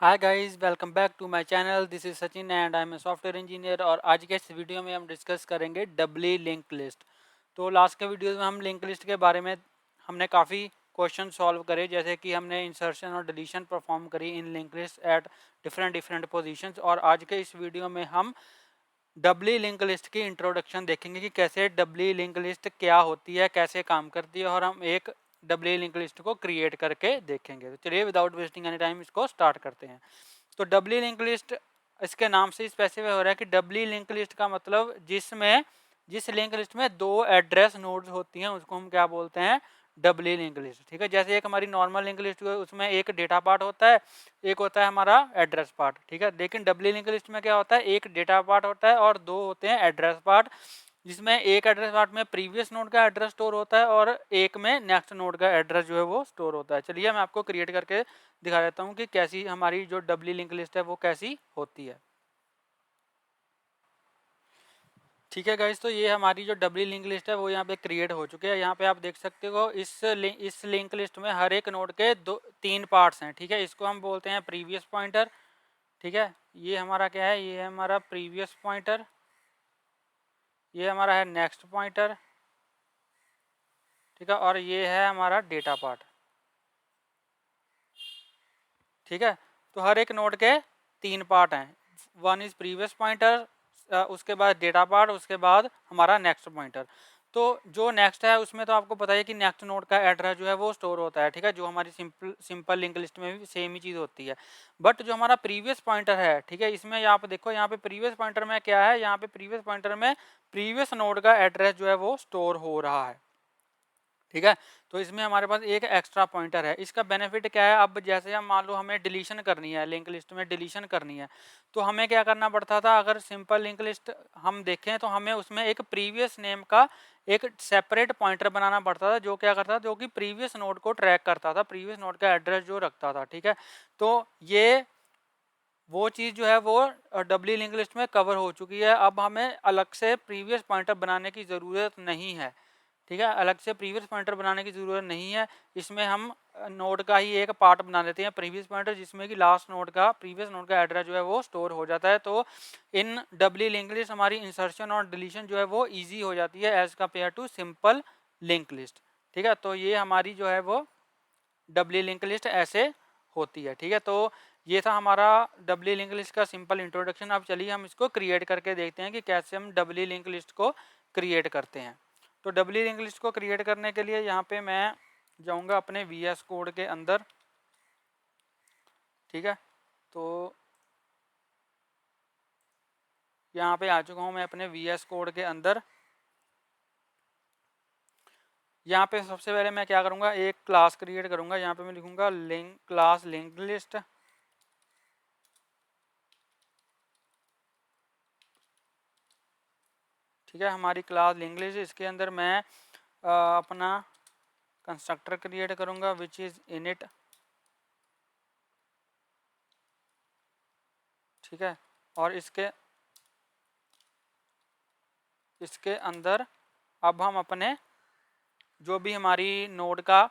Hi guys, welcome back to my channel. This is Sachin and I am a software engineer. और आज के इस video में हम डिस्कस करेंगे डब्ली लिंक लिस्ट। तो लास्ट के वीडियो में हम लिंक लिस्ट के बारे में हमने काफ़ी क्वेश्चन सॉल्व करे, जैसे कि हमने इंसर्शन और डिलीशन परफॉर्म करी in link list at different different positions. और आज के इस वीडियो में हम डब्ली लिंक लिस्ट की इंट्रोडक्शन देखेंगे कि कैसे डब्ली लिंक लिस्ट क्या होती है, कैसे काम करती है, और हम एक डब्ली लिंक लिस्ट को क्रिएट करके देखेंगे। तो चलिए विदाउट वेस्टिंग एनी टाइम इसको स्टार्ट करते हैं। तो डब्ली लिंक लिस्ट इसके नाम से स्पेसिफाई हो रहा है कि डब्ली लिंक लिस्ट का मतलब जिस लिंक लिस्ट में दो एड्रेस नोड्स होती हैं उसको हम क्या बोलते हैं, डब्ली लिंक लिस्ट। ठीक है, जैसे एक हमारी नॉर्मल लिंक लिस्ट उसमें एक डेटा पार्ट होता है, एक होता है हमारा एड्रेस पार्ट। ठीक है, लेकिन डब्ली लिंक लिस्ट में क्या होता है, एक डेटा पार्ट होता है और दो होते हैं एड्रेस पार्ट, जिसमें एक एड्रेस पार्ट में प्रीवियस नोड का एड्रेस स्टोर होता है और एक में नेक्स्ट नोड का एड्रेस जो है वो स्टोर होता है। चलिए मैं आपको क्रिएट करके दिखा देता हूँ कि कैसी हमारी जो डब्ली लिंक लिस्ट है वो कैसी होती है। ठीक है गाइस, तो ये हमारी जो डब्ली लिंक लिस्ट है वो यहाँ पे क्रिएट हो चुके हैं। यहाँ पे आप देख सकते हो इस लिंक लिस्ट में हर एक नोड के तीन पार्ट्स हैं। ठीक है, इसको हम बोलते हैं प्रीवियस पॉइंटर। ठीक है, ये हमारा क्या है, ये है हमारा प्रीवियस पॉइंटर, ये हमारा है नेक्स्ट पॉइंटर। ठीक है, और ये है हमारा डेटा पार्ट। ठीक है, तो हर एक नोड के तीन पार्ट हैं। वन इज प्रीवियस पॉइंटर, उसके बाद डेटा पार्ट, उसके बाद हमारा नेक्स्ट पॉइंटर। तो जो नेक्स्ट है उसमें तो आपको पता है कि नेक्स्ट नोड का एड्रेस जो है वो स्टोर होता है। ठीक है, जो हमारी सिंपल लिंक लिस्ट में भी सेम ही चीज़ होती है। बट जो हमारा प्रीवियस पॉइंटर है, ठीक है, इसमें यहाँ पे देखो, यहाँ पे प्रीवियस पॉइंटर में क्या है, यहाँ पे प्रीवियस पॉइंटर में प्रीवियस नोड का एड्रेस जो है वो स्टोर हो रहा है। ठीक है, तो इसमें हमारे पास एक एक्स्ट्रा पॉइंटर है। इसका बेनिफिट क्या है, अब जैसे हम मान लो हमें डिलीशन करनी है, लिंक लिस्ट में डिलीशन करनी है, तो हमें क्या करना पड़ता था, अगर सिंपल लिंक लिस्ट हम देखें तो हमें उसमें एक प्रीवियस नेम का एक सेपरेट पॉइंटर बनाना पड़ता था, जो क्या करता था, जो कि प्रीवियस नोड को ट्रैक करता था, प्रीवियस नोड का एड्रेस जो रखता था। ठीक है, तो ये वो चीज़ जो है वो डब्ली लिंक लिस्ट में कवर हो चुकी है। अब हमें अलग से प्रीवियस पॉइंटर बनाने की ज़रूरत नहीं है। ठीक है, अलग से प्रीवियस पॉइंटर बनाने की ज़रूरत नहीं है। इसमें हम नोड का ही एक पार्ट बना देते हैं प्रीवियस पॉइंटर, जिसमें कि लास्ट नोड का प्रीवियस नोड का एड्रेस जो है वो स्टोर हो जाता है। तो इन डब्ली लिंक लिस्ट हमारी इंसर्शन और डिलीशन जो है वो ईजी हो जाती है as compare to simple link list. ठीक है, तो ये हमारी जो है वो डब्ली लिंक लिस्ट ऐसे होती है। ठीक है, तो ये था हमारा डब्ली लिंक लिस्ट का सिंपल इंट्रोडक्शन। अब चलिए हम इसको क्रिएट करके देखते हैं कि कैसे हम डब्ली लिंक लिस्ट को क्रिएट करते हैं। तो डब्ली लिंक लिस्ट को क्रिएट करने के लिए यहाँ पे मैं जाऊँगा अपने VS कोड के अंदर। ठीक है, तो यहाँ पे आ चुका हूँ मैं अपने VS कोड के अंदर। यहाँ पे सबसे पहले मैं क्या करूँगा, एक क्लास क्रिएट करूँगा। यहाँ पे मैं लिखूँगा क्लास लिंक लिस्ट। ठीक है, हमारी क्लास लिंक लिस्ट, इसके अंदर मैं अपना कंस्ट्रक्टर क्रिएट करूँगा विच इज़ इनिट। ठीक है, और इसके अंदर अब हम अपने जो भी हमारी नोड का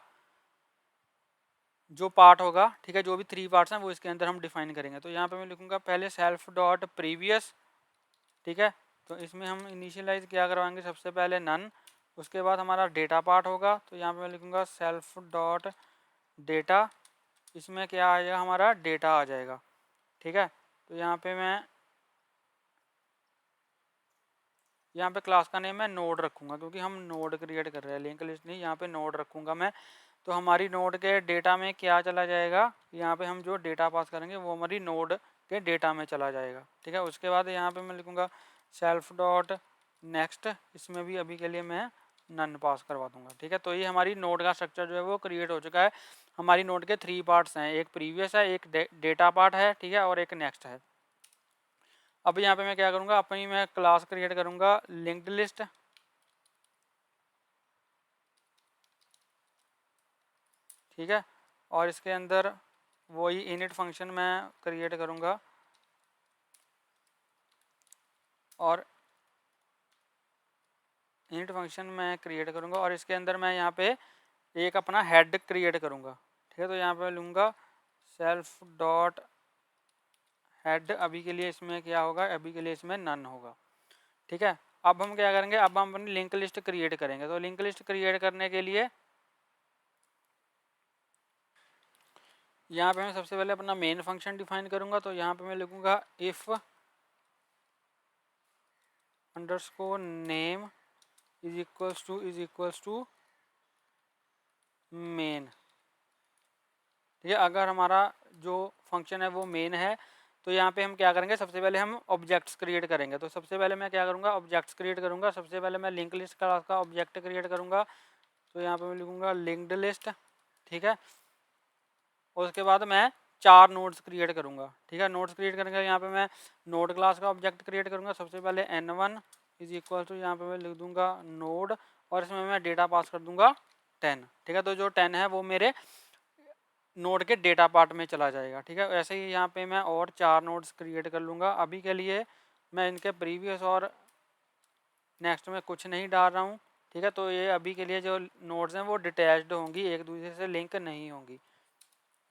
जो पार्ट होगा, ठीक है, जो भी थ्री पार्ट्स हैं वो इसके अंदर हम डिफाइन करेंगे। तो यहाँ पे मैं लिखूँगा पहले सेल्फ डॉट प्रीवियस। ठीक है, तो इसमें हम इनिशियलाइज क्या करवाएंगे, सबसे पहले नन। उसके बाद हमारा डेटा पार्ट होगा, तो यहाँ पे मैं लिखूँगा सेल्फ डॉट डेटा। इसमें क्या आएगा, हमारा डेटा आ जाएगा। ठीक है, तो यहाँ पे मैं यहाँ पे क्लास का नेम मैं नोड रखूँगा, क्योंकि हम नोड क्रिएट कर रहे हैं, लिंक लिस्ट नहीं। यहाँ पे नोड रखूँगा मैं। तो हमारी नोड के डेटा में क्या चला जाएगा, यहाँ पे हम जो डेटा पास करेंगे वो हमारी नोड के डेटा में चला जाएगा। ठीक है, उसके बाद यहाँ पे मैं लिखूँगा सेल्फ डॉट नेक्स्ट। इसमें भी अभी के लिए मैं नन पास करवा दूँगा। ठीक है, तो ये हमारी नोड का स्ट्रक्चर जो है वो क्रिएट हो चुका है। हमारी नोड के थ्री पार्ट्स हैं, एक प्रीवियस है, एक डेटा पार्ट है, ठीक है, और एक नेक्स्ट है। अब यहाँ पे मैं क्या करूँगा, अपनी मैं क्लास क्रिएट करूँगा लिंक्ड लिस्ट। ठीक है, और इसके अंदर वही इनिट फंक्शन मैं क्रिएट करूँगा, और इनिट फंक्शन मैं क्रिएट करूँगा, और इसके अंदर मैं यहाँ पे एक अपना हेड क्रिएट करूँगा। ठीक है, तो यहाँ पे लूँगा सेल्फ डॉट हेड अभी के लिए इसमें क्या होगा, अभी के लिए इसमें नन होगा। ठीक है, अब हम क्या करेंगे, अब हम अपनी लिंक लिस्ट क्रिएट करेंगे। तो लिंक लिस्ट क्रिएट करने के लिए यहाँ पे मैं सबसे पहले अपना मेन फंक्शन डिफाइन करूंगा। तो यहाँ पे मैं लिखूंगा if underscore name is equals to main. ठीक है, अगर हमारा जो फंक्शन है वो मेन है तो यहाँ पे हम क्या करेंगे, सबसे पहले हम ऑब्जेक्ट्स क्रिएट करेंगे। तो सबसे पहले मैं क्या करूँगा, ऑब्जेक्ट्स क्रिएट करूँगा। सबसे पहले मैं लिंक लिस्ट क्लास का ऑब्जेक्ट क्रिएट करूँगा। तो यहाँ पे मैं लिखूँगा लिंक्ड लिस्ट। ठीक है, उसके बाद मैं 4 नोड्स क्रिएट करूँगा। ठीक है, नोड्स क्रिएट करके यहाँ पे मैं नोड क्लास का ऑब्जेक्ट क्रिएट करूँगा। सबसे पहले n1 इज इक्वल टू, यहाँ पे मैं लिख दूँगा नोड, और इसमें मैं डेटा पास कर दूँगा 10। ठीक है, तो जो 10 है वो मेरे नोड के डेटा पार्ट में चला जाएगा। ठीक है, ऐसे ही यहाँ पे मैं और 4 नोड्स क्रिएट कर लूँगा। अभी के लिए मैं इनके प्रीवियस और नेक्स्ट में कुछ नहीं डाल रहा हूँ। ठीक है, तो ये अभी के लिए जो नोड्स हैं वो डिटैच्ड होंगी, एक दूसरे से लिंक नहीं होंगी।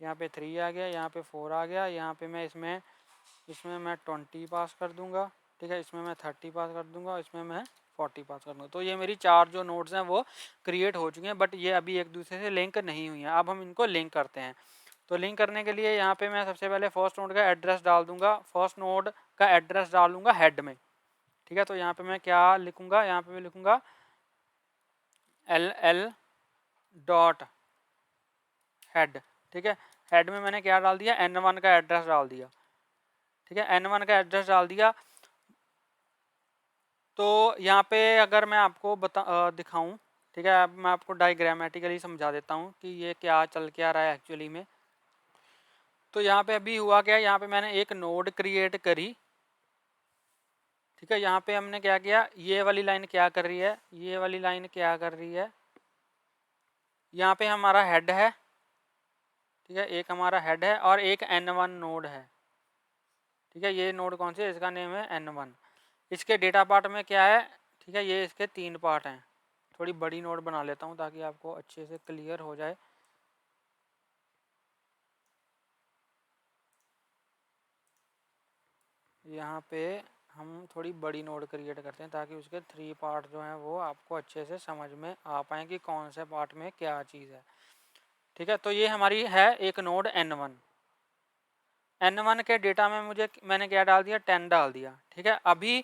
यहाँ पे 3 आ गया, यहाँ पे 4 आ गया, यहाँ पे मैं इसमें मैं 20 पास कर दूंगा। ठीक है, इसमें मैं 30 पास कर दूंगा, इसमें मैं 40 पास कर दूंगा। तो ये मेरी 4 जो नोड्स हैं वो क्रिएट हो चुके हैं, बट ये अभी एक दूसरे से लिंक नहीं हुई हैं। अब हम इनको लिंक करते हैं। तो लिंक करने के लिए यहाँ पे मैं सबसे पहले फर्स्ट नोड का एड्रेस डाल दूंगा। फर्स्ट नोड का एड्रेस डालूंगा हेड में। ठीक है, तो यहाँ पे मैं क्या लिखूंगा, यहाँ पे मैं लिखूंगा LL डॉट हेड। ठीक है, हेड में मैंने क्या डाल दिया, N1 का एड्रेस डाल दिया। ठीक है, N1 का एड्रेस डाल दिया। तो यहाँ पे अगर मैं आपको दिखाऊं, ठीक है, अब मैं आपको डायग्रामेटिकली समझा देता हूँ कि ये क्या चल क्या रहा है एक्चुअली में। तो यहाँ पे अभी हुआ क्या, यहाँ पे मैंने एक नोड क्रिएट करी। ठीक है, यहाँ पे हमने क्या किया, ये वाली लाइन क्या कर रही है, ये वाली लाइन क्या कर रही है, यहाँ पे हमारा हेड है। ठीक है, एक हमारा हेड है और एक N1 नोड है। ठीक है, ये नोड कौन सी है, इसका नेम है N1। इसके डेटा पार्ट में क्या है, ठीक है, ये इसके 3 पार्ट हैं। थोड़ी बड़ी नोड बना लेता हूँ ताकि आपको अच्छे से क्लियर हो जाए। यहाँ पे हम थोड़ी बड़ी नोड क्रिएट करते हैं ताकि उसके 3 पार्ट जो हैं वो आपको अच्छे से समझ में आ पाए कि कौन से पार्ट में क्या चीज़ है। ठीक है, तो ये हमारी है एक नोड N1। N1 के डेटा में मैंने क्या डाल दिया, 10 डाल दिया। ठीक है, अभी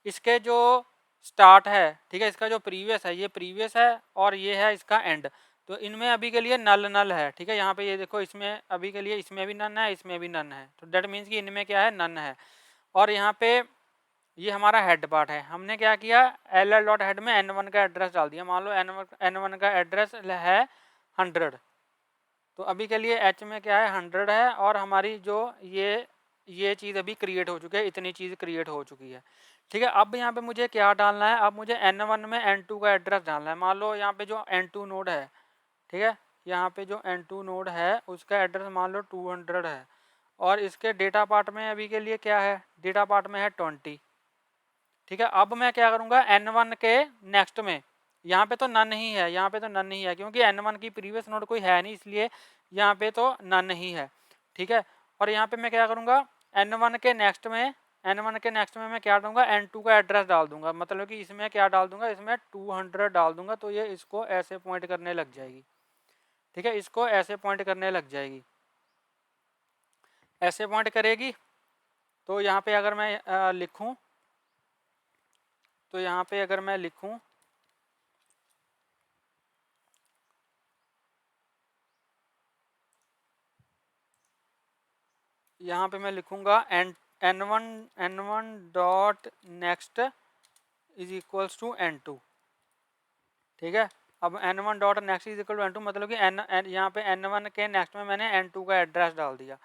इसके जो स्टार्ट है, ठीक है, इसका जो प्रीवियस है ये प्रीवियस है और ये है इसका एंड। तो इनमें अभी के लिए नल नल है। ठीक है, यहाँ पे ये देखो, इसमें अभी के लिए इसमें भी नन है, इसमें भी नन है। तो डेट मीन्स कि इनमें क्या है, नन है। और यहाँ पे ये हमारा हेड पार्ट है। हमने क्या किया, LL डॉट हेड में N1 का एड्रेस डाल दिया। मान लो N1 का एड्रेस है 100। तो अभी के लिए H में क्या है, 100 है, और हमारी जो ये चीज़ अभी क्रिएट हो चुकी है, इतनी चीज़ क्रिएट हो चुकी है। ठीक है, अब यहाँ पे मुझे क्या डालना है, अब मुझे N1 में N2 का एड्रेस डालना है। मान लो यहाँ पे जो N2 नोड है, ठीक है, यहाँ पे जो N2 नोड है उसका एड्रेस मान लो 200 है, और इसके डेटा पार्ट में अभी के लिए क्या है, डेटा पार्ट में है 20। ठीक है, अब मैं क्या करूँगा, N1 के नेक्स्ट में, यहाँ पे तो नन ही है, यहाँ पे तो नन नहीं है क्योंकि N1 की प्रीवियस नोड कोई है नहीं, इसलिए यहाँ पे तो नन ही है। ठीक है, और यहाँ पे मैं क्या करूँगा, N1 के नेक्स्ट में मैं क्या डालूंगा, N2 का एड्रेस डाल दूंगा। मतलब कि इसमें क्या डाल दूंगा, इसमें 200 डाल दूंगा। तो ये इसको ऐसे पॉइंट करने लग जाएगी। ठीक है, इसको ऐसे पॉइंट करने लग जाएगी, ऐसे पॉइंट करेगी। तो यहाँ पे अगर मैं लिखूँ, तो यहाँ पे अगर मैं लिखूँ, यहाँ पे मैं लिखूँगा N1 dot next is equals to N2। ठीक है, अब N1 dot next is equal to N2 मतलब कि यहाँ पे N1 के नेक्स्ट में मैंने N2 का एड्रेस डाल दिया।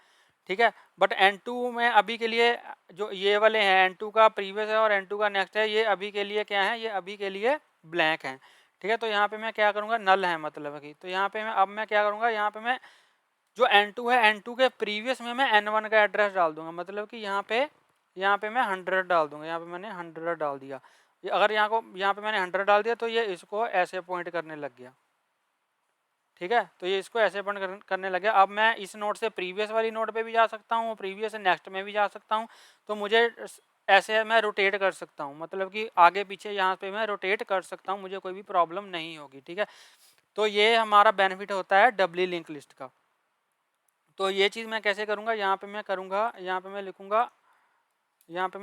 ठीक है, बट N2 में अभी के लिए जो ये वाले हैं, N2 का प्रीवियस है और N2 का नेक्स्ट है, ये अभी के लिए क्या है, ये अभी के लिए ब्लैंक है। ठीक है, तो यहाँ पे मैं क्या करूँगा, नल है मतलब कि। तो यहाँ पे मैं क्या करूँगा, यहाँ पे मैं जो N2 है, N2 के प्रीवियस में मैं N1 का एड्रेस डाल दूंगा। मतलब कि यहाँ पे मैं 100 डाल दूंगा। यहाँ पे मैंने 100 डाल दिया। अगर यहाँ पे मैंने 100 डाल दिया तो ये इसको ऐसे पॉइंट करने लग गया। ठीक है, तो ये इसको ऐसे पॉइंट करने लगे। अब मैं इस नोड से प्रीवियस वाली नोड पे भी जा सकता हूँ, प्रीवियस से नेक्स्ट में भी जा सकता हूँ। तो मुझे ऐसे मैं रोटेट कर सकता हूँ, मतलब कि आगे पीछे यहाँ पे मैं रोटेट कर सकता हूँ, मुझे कोई भी प्रॉब्लम नहीं होगी। ठीक है, तो ये हमारा बेनिफिट होता है डबली लिंक लिस्ट का। तो ये चीज़ मैं कैसे करूँगा, यहाँ पे मैं करूँगा, यहाँ पे मैं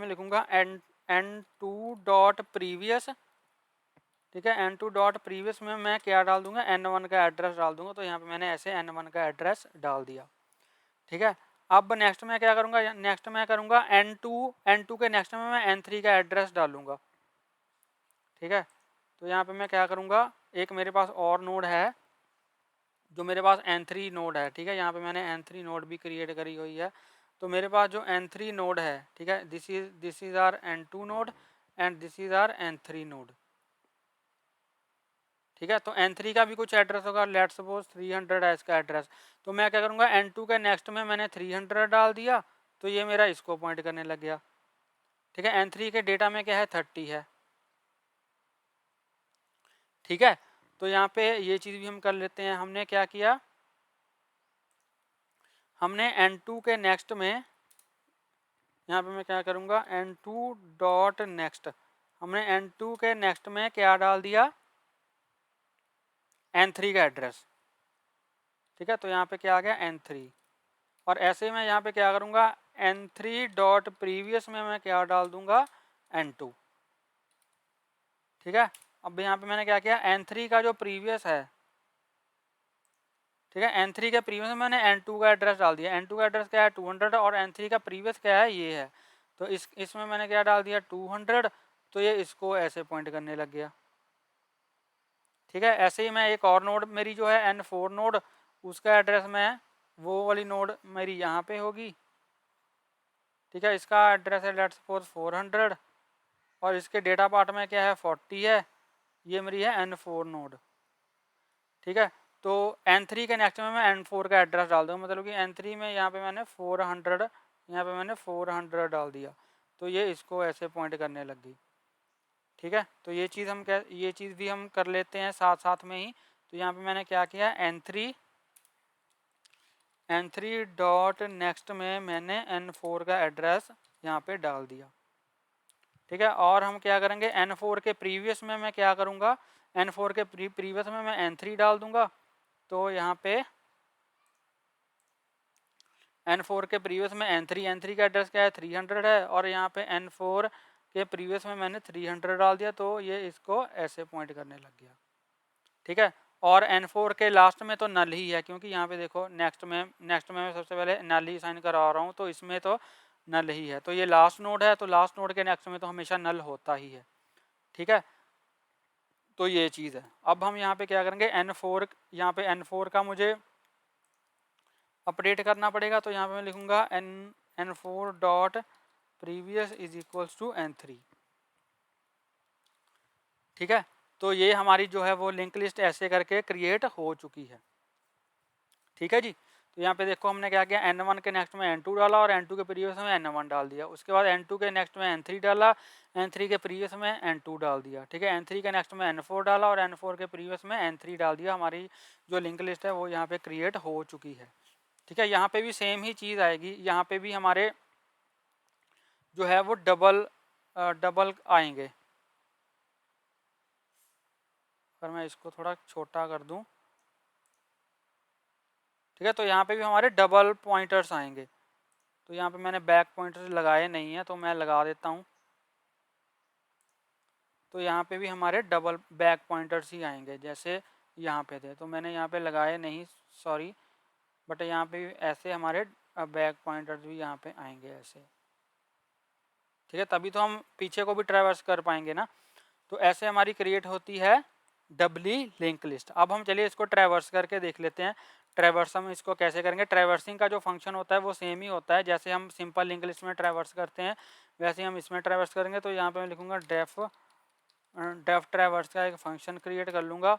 लिखूँगा एन टू डॉट प्रीवियस। ठीक है, n2 डॉट प्रीवियस में मैं क्या डाल दूंगा, n1 का एड्रेस डाल दूंगा। तो यहाँ पे मैंने ऐसे n1 का एड्रेस डाल दिया। ठीक है, अब नेक्स्ट में क्या करूँगा, नेक्स्ट में करूँगा n2 के नेक्स्ट में मैं n3 का एड्रेस डालूंगा। ठीक है, तो यहाँ पे मैं क्या करूँगा, एक मेरे पास और नोड है, जो मेरे पास n3 नोड है। ठीक है, यहाँ पे मैंने n3 नोड भी क्रिएट करी हुई है। तो मेरे पास जो n3 नोड है, ठीक है, this is our n2 node and this is our n3 node. ठीक है, तो n3 का भी कुछ एड्रेस होगा, लेट्स सपोज 300 है इसका एड्रेस। तो मैं क्या करूँगा, n2 के नेक्स्ट में मैंने 300 डाल दिया, तो ये मेरा इसको पॉइंट करने लग गया। ठीक है, n3 के डेटा में क्या है, 30 है। ठीक है, तो यहाँ पे ये चीज़ भी हम कर लेते हैं। हमने क्या किया, हमने n2 के नेक्स्ट में, यहाँ पे मैं क्या करूँगा, n2 डॉट नेक्स्ट, हमने n2 के नेक्स्ट में क्या डाल दिया, n3 का एड्रेस। ठीक है, तो यहाँ पे क्या आ गया, n3। और ऐसे ही मैं यहाँ पे क्या करूँगा, n3 डॉट प्रीवियस में मैं क्या डाल दूंगा, n2। ठीक है, अब यहाँ पे मैंने क्या किया, n3 का जो प्रीवियस है, ठीक है, n3 के प्रीवियस में मैंने n2 का एड्रेस डाल दिया। n2 का एड्रेस क्या है, 200, और n3 का प्रीवियस क्या है, ये है। तो इसमें मैंने क्या डाल दिया, 200। तो ये इसको ऐसे पॉइंट करने लग गया। ठीक है, ऐसे ही मैं एक और नोड मेरी जो है n4 नोड, उसका एड्रेस में, वो वाली नोड मेरी यहाँ पे होगी। ठीक है, इसका एड्रेस है लेट्स सपोज 400, और इसके डेटा पार्ट में क्या है, 40 है। ये मेरी है n4 नोड। ठीक है, तो n3 के नेक्स्ट में मैं n4 का एड्रेस डाल दूंगा, मतलब कि n3 में यहाँ पे मैंने 400, यहाँ पे मैंने 400 डाल दिया। तो ये इसको ऐसे पॉइंट करने लग गई। ठीक है, तो ये चीज़ भी हम कर लेते हैं साथ साथ में ही। तो यहाँ पे मैंने क्या किया, n3 डॉट नेक्स्ट में मैंने n4 का एड्रेस यहाँ पे डाल दिया। ठीक है, और हम क्या करेंगे, n4 के प्रीवियस में मैं क्या करूँगा, n4 के प्रीवियस में मैं n3 डाल दूंगा। तो यहाँ पे n4 के प्रीवियस में n3 का एड्रेस क्या है, 300 है, और यहाँ पे n4 के प्रीवियस में मैंने 300 डाल दिया। तो ये इसको ऐसे पॉइंट करने लग गया। ठीक है, और n4 के लास्ट में तो नल ही है, क्योंकि यहाँ पे देखो नेक्स्ट में मैं सबसे पहले नल ही साइन करा रहा हूँ, तो इसमें तो नल ही है। तो ये लास्ट नोड है, तो लास्ट नोड के नेक्स्ट में तो हमेशा नल होता ही है। ठीक है, तो ये चीज़ है। अब हम यहाँ पे क्या करेंगे, n4, यहाँ पे n4 का मुझे अपडेट करना पड़ेगा। तो यहाँ पे मैं लिखूँगा n4 dot previous is equals to n3। ठीक है, तो ये हमारी जो है वो लिंक लिस्ट ऐसे करके क्रिएट हो चुकी है। ठीक है जी, तो यहाँ पे देखो हमने क्या किया, n1 के नेक्स्ट में n2 डाला, और n2 के प्रीवियस में n1 डाल दिया। उसके बाद n2 के नेक्स्ट में n3 डाला, n3 के प्रीवियस में n2 डाल दिया। ठीक है, n3 के नेक्स्ट में n4 डाला, और n4 के प्रीवियस में n3 डाल दिया। हमारी जो लिंक लिस्ट है वो यहाँ पे क्रिएट हो चुकी है। ठीक है, यहाँ पे भी सेम ही चीज़ आएगी, यहाँ पे भी हमारे जो है वो डबल आएंगे। अगर मैं इसको थोड़ा छोटा कर दूं, ठीक है, तो यहाँ पे भी हमारे डबल पॉइंटर्स आएंगे। तो यहाँ पे मैंने बैक पॉइंटर्स लगाए नहीं है, तो मैं लगा देता हूँ। तो यहाँ पे भी हमारे डबल बैक पॉइंटर्स ही आएंगे, जैसे यहाँ पे थे। तो मैंने यहाँ पे लगाए नहीं, सॉरी, बट यहाँ पे ऐसे हमारे बैक पॉइंटर्स भी यहाँ पे आएंगे ऐसे। ठीक है, तभी तो हम पीछे को भी ट्रैवर्स कर पाएंगे ना। तो ऐसे हमारी क्रिएट होती है डबली लिंक लिस्ट। अब हम चलिए इसको ट्रैवर्स करके देख लेते हैं। ट्रैवर्स हम इसको कैसे करेंगे। ट्रैवर्सिंग का जो फंक्शन होता है वो सेम ही होता है, जैसे हम सिंपल लिंक लिस्ट में ट्रैवर्स करते हैं वैसे ही हम इसमें ट्रैवर्स करेंगे। तो यहाँ पे मैं लिखूँगा डेफ ट्रैवर्स का एक फंक्शन क्रिएट कर लूँगा।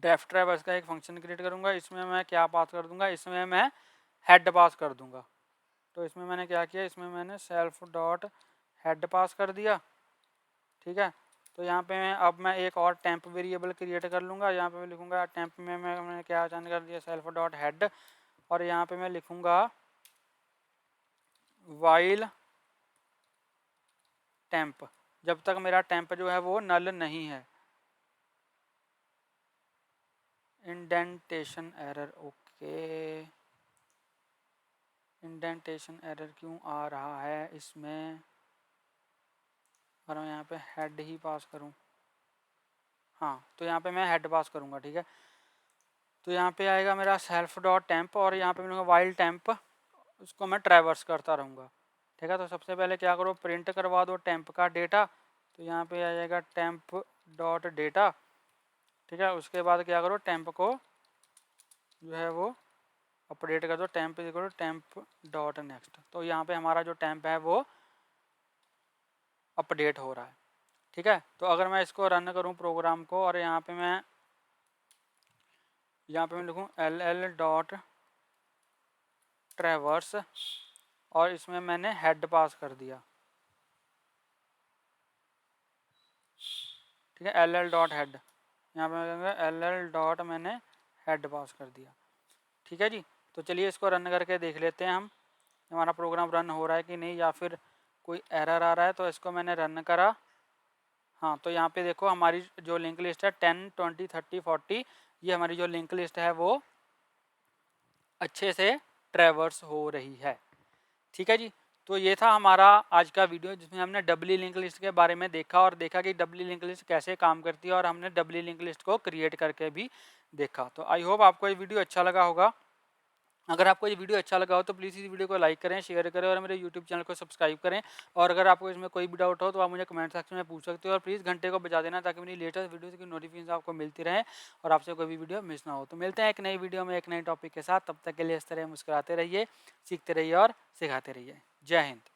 डेफ ट्रैवर्स का एक फंक्शन क्रिएट करूँगा, इसमें मैं क्या पास कर दूँगा, इसमें मैं हेड पास कर दूँगा। तो इसमें मैंने क्या किया, इसमें मैंने सेल्फ डॉट हेड पास कर दिया। ठीक है, तो यहाँ पे अब मैं एक और टेम्प वेरिएबल क्रिएट कर लूँगा। यहाँ पे मैं लिखूँगा टेम्प में मैंने क्या असाइन कर दिया, सेल्फ डॉट हेड, और यहाँ पे मैं लिखूँगा वाइल टेम्प, जब तक मेरा टेम्प जो है वो नल नहीं है। Indentation error, okay, indentation error क्यों आ रहा है इसमें, और मैं यहाँ पे हेड ही पास करूँ। हाँ, तो यहाँ पे मैं हेड पास करूँगा, ठीक है। तो यहाँ पे आएगा मेरा सेल्फ डॉट टेम्प, और यहाँ पे मिलूँगा वाइल टेम्प, उसको मैं ट्रैवर्स करता रहूँगा, ठीक है। तो सबसे पहले क्या करो, प्रिंट करवा दो टेम्प का डेटा। तो यहाँ पे आ जाएगा टेम्प डॉट डेटा, ठीक है। उसके बाद क्या करो, टेम्प को जो है वो अपडेट कर दो, टेम्प करो टेम्प डॉट नेक्स्ट। तो यहाँ पे हमारा जो टेम्प है वो अपडेट हो रहा है, ठीक है। तो अगर मैं इसको रन करूँ प्रोग्राम को, और यहाँ पे मैं लिखूँ ll डॉट ट्रैवर्स, और इसमें मैंने हेड पास कर दिया, ठीक है, ll डॉट हेड। यहाँ पे ll डॉट मैंने हेड पास कर दिया, ठीक है जी। तो चलिए इसको रन करके देख लेते हैं हम, हमारा प्रोग्राम रन हो रहा है कि नहीं, या फिर कोई एरर आ रहा है। तो इसको मैंने रन करा, हाँ, तो यहाँ पे देखो हमारी जो लिंक लिस्ट है 10, 20, 30, 40, ये हमारी जो लिंक लिस्ट है वो अच्छे से ट्रैवर्स हो रही है, ठीक है जी। तो ये था हमारा आज का वीडियो, जिसमें हमने डब्ली लिंक लिस्ट के बारे में देखा, और देखा कि डब्ली लिंक लिस्ट कैसे काम करती है, और हमने डब्ली लिंक लिस्ट को क्रिएट करके भी देखा। तो आई होप आपको ये वीडियो अच्छा लगा होगा। अगर आपको ये वीडियो अच्छा लगा हो तो प्लीज़ इस वीडियो को लाइक करें, शेयर करें, और मेरे यूट्यूब चैनल को सब्सक्राइब करें। और अगर आपको इसमें कोई भी डाउट हो तो आप मुझे कमेंट सेक्शन में पूछ सकते हो, और प्लीज़ घंटे को बजा देना, ताकि मेरी लेटेस्ट वीडियोज़ की नोटिफिकेशन आपको मिलती रहे और आपसे कोई भी वीडियो मिस ना हो। तो मिलते हैं एक नई वीडियो में एक नए टॉपिक के साथ, तब तक के लिए इस तरह मुस्कुराते रहिए, सीखते रहिए और सिखाते रहिए। जय हिंद।